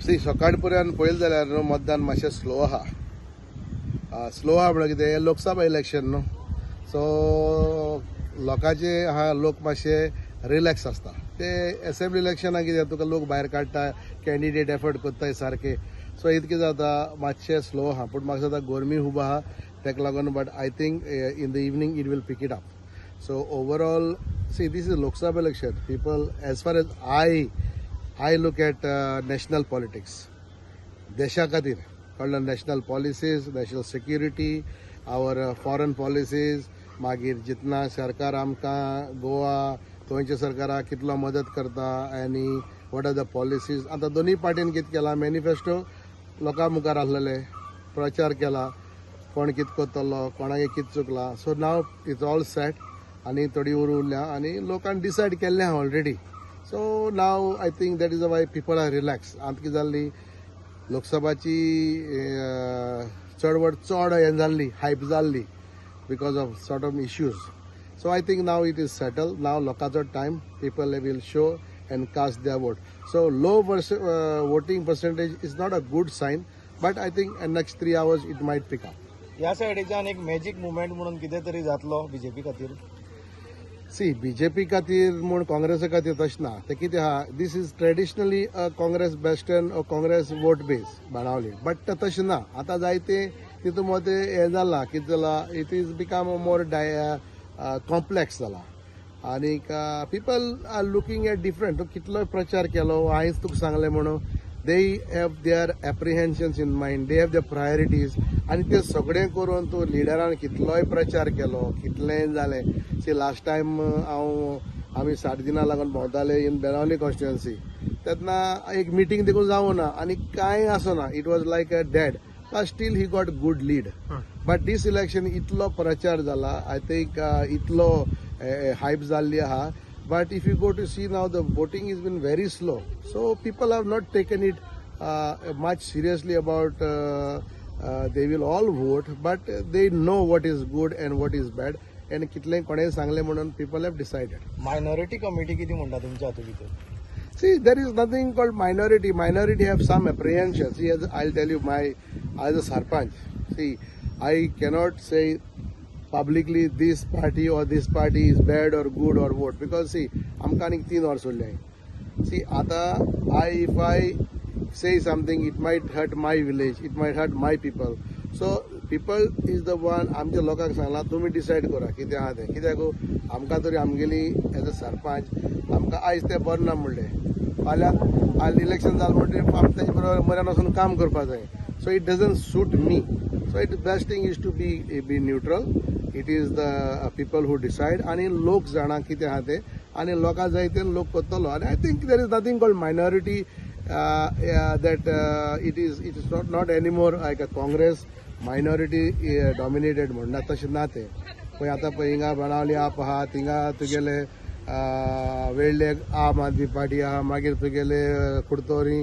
C सकाळ पर्यंत पळयलें जाल्यार न्हू मतदान मातशें स्लो आहा स्लो आहा म्हणल्यार कितें लोकसभा इलेक्शन न्हू सो लोकांचे लोक मातशे रिलॅक्स आसता ते असेंब्ली इलेक्शनाक कितें तुका लोक भायर काडटा कॅन्डिडेट एफर्ट कोत्ताय सारके सो इतकें जाता मातशें स्लो आहा पूण म्हाका दिसता गरमी खूब आहा तेका लागून but I think in the evening it will pick it up so overall see this is Lok Sabha election people as far as I look at national politics. देशा खातीर कळ्ळें national policies national security our foreign policies मागीर जितना सरकार आमकां गोवा गोंयच्या सरकाराक कितलो मदत करता आनी वॉट आर द पॉलिसीज आतां दोनूय पार्टीन कितें केलां मॅनिफेस्टो लोकां मुखार आहलेले प्रचार केला कोण कितें करतलो कोणागे कितें चुकलां so now it's all set आनी थोडी उरल्या आनी लोकांनी डिसायड केल्लें आहा already so now I think that is why people are relax आतां कितें जाल्ली लोकसभाची चळवळ चड हें जाल्ली हायप जाल्ली because of sort of issues so I think now it is settle now लोकांचो time people will show and cast their vote so low voting percentage is not a good sign but I think next 3 hours it might pick up ह्या सायडीच्यान एक magic movement म्हणून कितें तरी जातलो BJP खातीर C BJP खातीर म्हूण काँग्रेसा खातीर तशें ना ते कितें आहा this is traditionally a Congress bastion Congress vote base Benaulim but तशें ना आतां जायते तितून मदें हें जालां कितें जालां it is become more complex जाला आनीक people are looking at different कितलो प्रचार केलो हांवें तुका सांगलें म्हणून they have their apprehensions in mind they have their priorities आनी ते सगळें करून तूं लिडरान कितलोय प्रचार केलो कितलेंय जालें सी लास्ट टायम आमी 60 दिनां लागून भोंवताले इन बेनावली कॉन्स्टिट्युएन्सी तेन्ना एक मिटींग देखून जावना आनी कांय आसना it was like a dead but still he got good lead but this election इतलो प्रचार जाला आय थिंक इतलो हायप जाल्ली आहा but if you go to see now the voting has been very slow so people have not taken it much seriously about they will all vote but they know what is good and what is bad and कितले कोणे सांगले म्हणून people have decided minority committee कितें म्हणटा तुमच्या हातूंत भितर see there is nothing called minority have some apprehensions see I'll tell you my as a sarpanch see I cannot say publicly this party or this party is bad or good or what because see आमकां आनीक 3 hours उरले see आता if I say something it might hurt my village it might hurt my people so people is the one आमच्या लोकांक सांगला तुमी decide करा कितें आहा तें कित्याक आमकां तरी आमगेली एज अ सरपंच आमकां आयज तें बरें ना म्हणलें फाल्यां इलेक्शन जालें म्हणटकीर आमी तेजे बरोबर मऱ्यान वचून काम करपा जाय so it doesn't suit me so it best thing is to be neutral it is the people who decide आनी लोक जाणा कितें आहा तें आनी लोकां जाय तें लोक करतलो आनी I think there is nothing called minority that it is not any more like a Congress minority dominated म्हणना तशें ना तें पळय आतां पळय हिंगा बाणावली आप आहा थिंगा तुगेले वेळ्ळे आम आदमी पार्टी आहा मागीर तुगेले कुडतोरी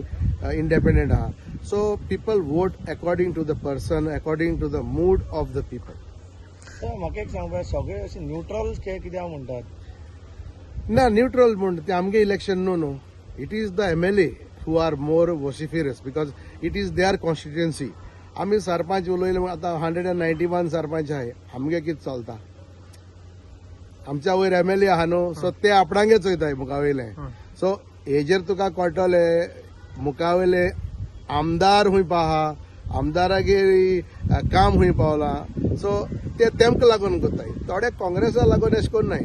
इंडिपेंडंट आहा so people vote according to the person according to the mood of the people म्हाका एक सांग सगळे अशें न्यूट्रल कित्याक म्हणटात ना न्यूट्रल म्हणटा तें आमगे इलेक्शन न्हू it is the MLA who are more vociferous because it is their constituency आमी सरपंच उलयले आतां 191 सरपंच आहाय आमगे कितें चलता आमच्या वयर MLA आहा न्हू सो ते आपणागे चोयताय मुखावयले सो हेजेर तुका कळटले मुखावयले आमदार खूंय आहा आमदारागे काम खूंय पावलां सो ते तेमकां लागून कोत्ताय थोडे काँग्रेसा लागून अशें कोन्न नाय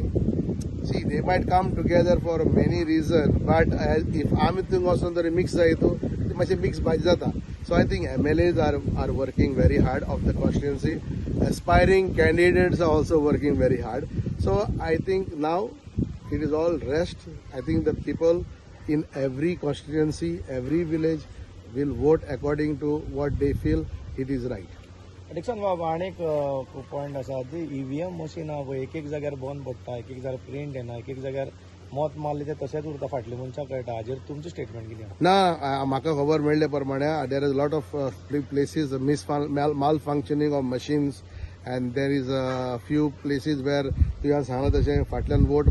see they might come together for many reason but if आमी थिंग वचून तरी मिक्स जायत मातशें मिक्स भाजी जाता so I think MLAs are working very hard of the constituency aspiring candidates are also working very hard so I think now it is all rest I think the people in every constituency every village will vote according to what they feel it is right. Dixon बाबा आनीक point आसा ती EVM machine आहा पळय एक जाग्यार बंद पडटा एक जाग्यार प्रिंट येना एक जाग्यार मत मारले ते तशेंच उरता फाटल्या मनशाक कळटा हाजेर तुमचें स्टेटमेंट कितें ना म्हाका खबर मेळ्ळे प्रमाणे there is lot of places malfunctioning of machines and there is a few places where तुवें सांगलां तशें फाटल्यान vote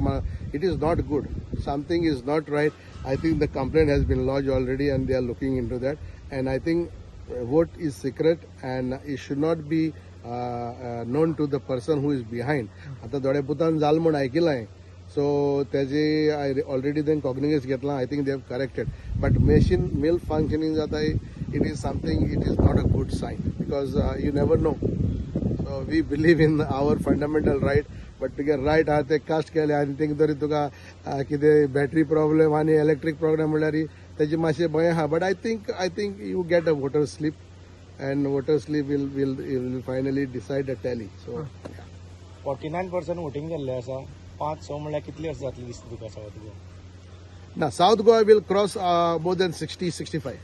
it is not good something is not right I think the complaint has been lodged already and they are looking into that. And I think vote is secret and it should not be known to the person who is behind. आता थोडे पुतान जाल म्हूण आयकिलाय. So तेजे I already then cognizance घेतला. I think they have corrected. But machine malfunctioning जाता it is something, it is not a good sign because you never know. So we believe in our fundamental right, but तुगे right हा ते caste केले आनी thing तरी तुका कितें battery problem आनी electric problem म्हणल्यार तेजी मातशें भंय आहा. But I think you get a voter slip and voter slip will finally decide the tally. So yeah. 49% voting जाल्लें आसा 5-6 म्हणल्यार कितली वर्सां जातली दिसता तुका south Goa? Now South Goa will cross more than 65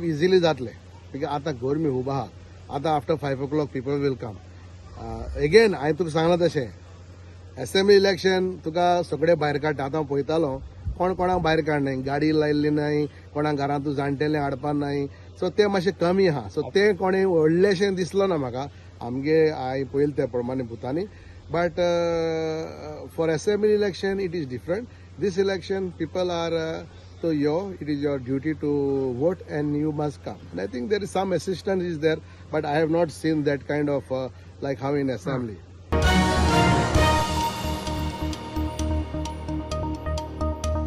easily जातले because आता गरमी खूब आहा. आता after 5 o'clock people will come. Again हांवें तुका सांगलां तशें असेंब्ली इलेक्शन तुका सगळे भायर काडटा. आतां हांव पळयतालो कोण कोणाक भायर काडनाय, गाडी लायिल्ली नाय, कोणाक घरांत जाणटेले हाडपा नाय. सो ते मातशें कमी आहा. सो ते कोणें व्हडलेशें दिसलो ना म्हाका आमगे हांवें पळयलें ते प्रमाणे बुथांनी. But for assembly election it is different. This election people are so it is your duty to vote and you must come. And I think there is some assistance is there, but I have not seen that kind of like how in assembly.